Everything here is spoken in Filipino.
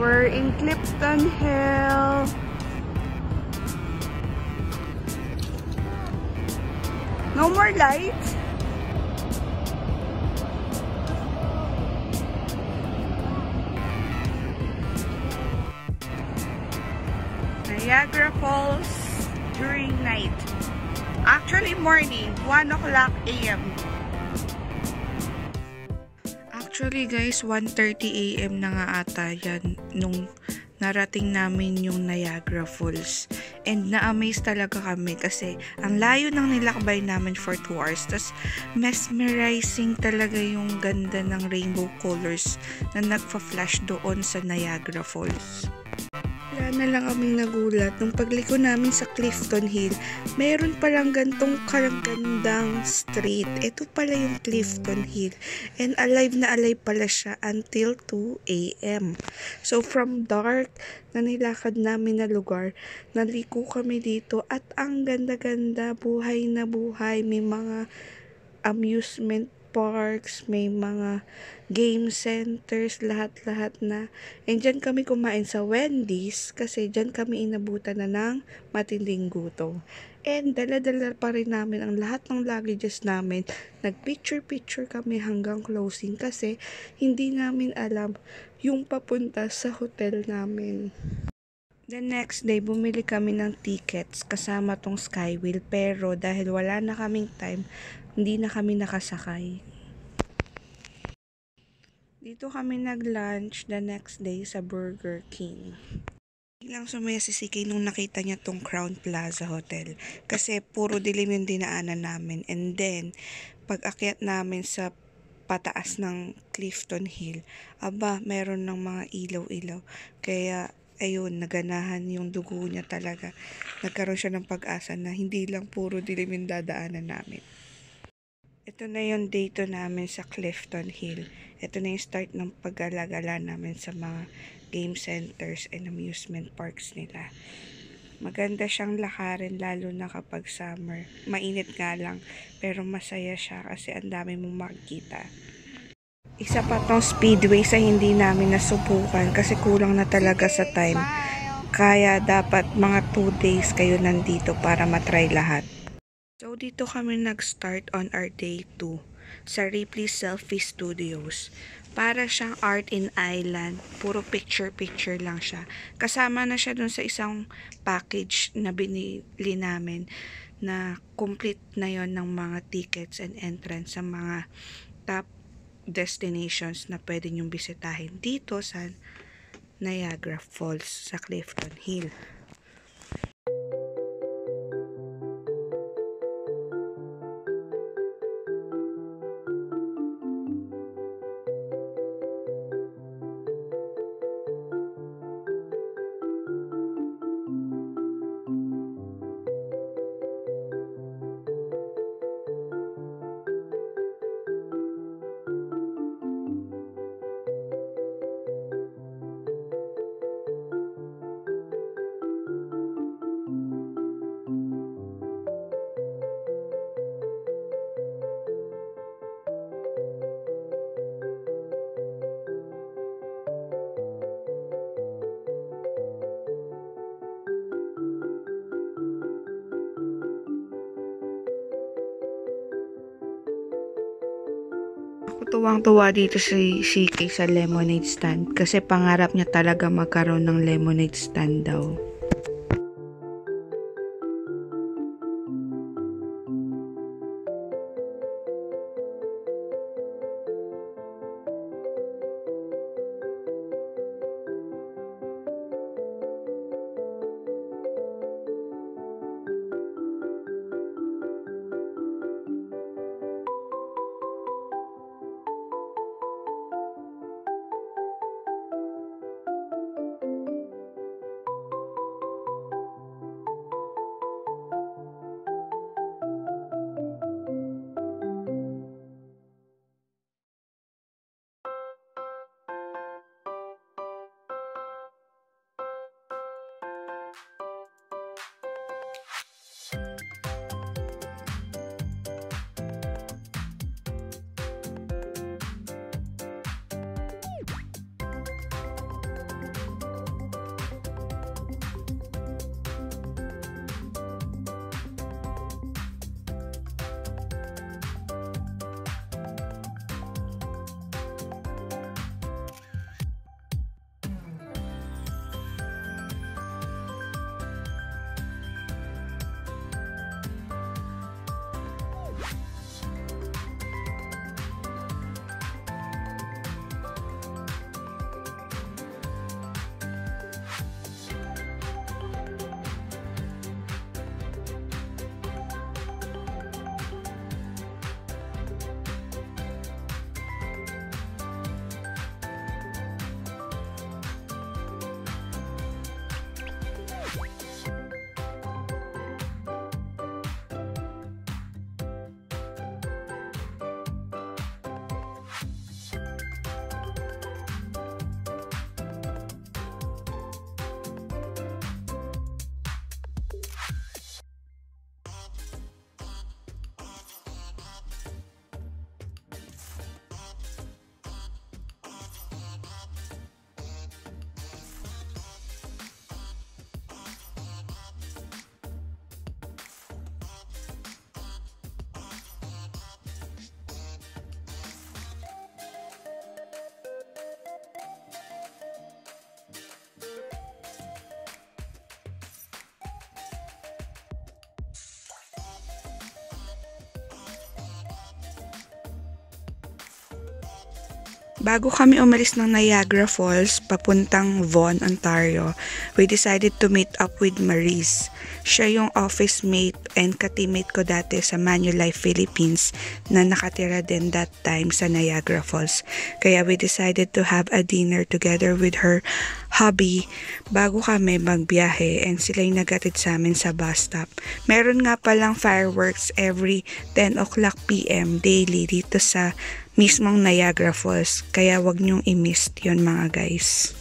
We're in Clifton Hill. No more lights? Niagara Falls during night. Actually morning, 1 o'clock a.m. Actually guys, 1:30 a.m. na nga ata yan nung narating namin yung Niagara Falls. And na-amaze talaga kami kasi ang layo ng nilakbay namin for 2 hours. Tas mesmerizing talaga yung ganda ng rainbow colors na nagpa-flash doon sa Niagara Falls. Wala na lang kaming nagulat nung pagliko namin sa Clifton Hill, mayroon palang gantong karagandang street. Ito pala yung Clifton Hill and alive na alive pala siya until 2 a.m. So from dark na nilakad namin na lugar, naliko kami dito at ang ganda-ganda, buhay na buhay, may mga amusement parks, may mga game centers, lahat-lahat na. And dyan kami kumain sa Wendy's kasi dyan kami inabutan na ng matinding gutom. And dala-dala pa rin namin ang lahat ng luggages namin. Nag-picture-picture kami hanggang closing kasi hindi namin alam yung papunta sa hotel namin. The next day, bumili kami ng tickets kasama tong Skywheel pero dahil wala na kaming time, hindi na kami nakasakay. Dito kami nag-lunch the next day sa Burger King. Biglang sumaya si CK nung nakita niya tong Crown Plaza Hotel kasi puro dilim yung dinaanan namin. And then, pag akyat namin sa pataas ng Clifton Hill, aba, meron ng mga ilaw-ilaw. Kaya, ayun, naganahan yung dugo niya talaga. Nagkaroon siya ng pag-asa na hindi lang puro dilim yung dadaanan namin. Ito na yung day 2 namin sa Clifton Hill. Ito na yung start ng pag-alagala namin sa mga game centers and amusement parks nila. Maganda siyang lakarin lalo na kapag summer. Mainit nga lang pero masaya siya kasi ang dami mong makikita. Isa pa tong speedway sa hindi namin nasubukan kasi kulang na talaga sa time. Kaya dapat mga 2 days kayo nandito para matry lahat. So, dito kami nag-start on our day 2 sa Ripley Selfie Studios. Para siyang art in island. Puro picture-picture lang siya. Kasama na siya dun sa isang package na binili namin na complete na yon ng mga tickets and entrance sa mga top destinations na pwede nyong bisitahin dito sa Niagara Falls sa Clifton Hill. Tuwang-tuwa dito si CK sa lemonade stand kasi pangarap niya talaga magkaroon ng lemonade stand daw. Bago kami umalis ng Niagara Falls papuntang Vaughan, Ontario, we decided to meet up with Maurice. Siya yung office mate and ka-teammate ko dati sa Manulife Philippines na nakatira din that time sa Niagara Falls. Kaya we decided to have a dinner together with her hubby bago kami magbiyahe and sila yung nagatid sa amin sa bus stop. Meron nga palang fireworks every 10 o'clock PM daily dito sa mismong Niagara Falls. Kaya wag niyong i-miss yun mga guys.